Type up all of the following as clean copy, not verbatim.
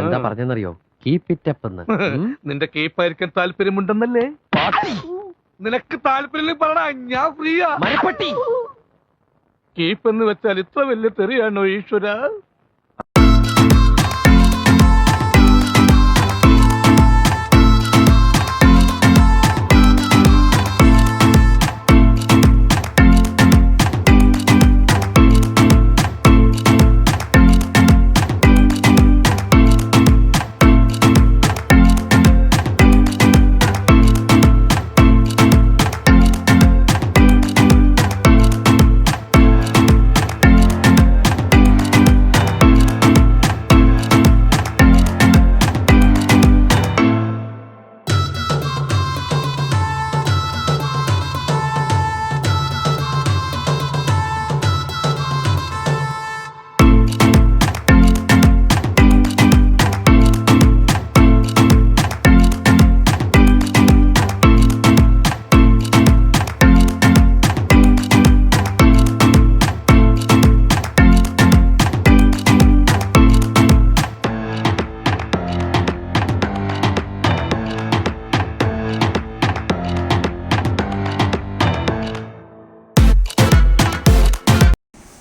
എന്താ പറഞ്ഞെന്നറിയോ? Keep it up എന്ന്. നിന്റെ കീപ്പായിരിക്കാൻ താല്പര്യമുണ്ടെന്നല്ലേ? നിനക്ക് താല്പര്യം പറടാ, ഞാൻ ഫ്രീയാ. മരപ്പട്ടി കീപ്പ് എന്ന് വെച്ചാൽ ഇത്ര വലിയ തെറിയാണോ ഈശ്വര?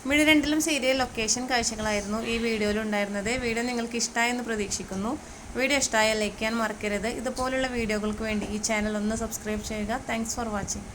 വീഡിയോ രണ്ടിലും സീരിയൽ ലൊക്കേഷൻ കാഴ്ചകളായിരുന്നു ഈ വീഡിയോയിൽ ഉണ്ടായിരുന്നത്. വീഡിയോ നിങ്ങൾക്ക് ഇഷ്ടമായെന്ന് പ്രതീക്ഷിക്കുന്നു. വീഡിയോ ഇഷ്ടമായ ലൈക്ക് ചെയ്യാൻ മറക്കരുത്. ഇതുപോലുള്ള വീഡിയോകൾക്ക് വേണ്ടി ഈ ചാനൽ ഒന്ന് സബ്സ്ക്രൈബ് ചെയ്യുക. Thanks for watching.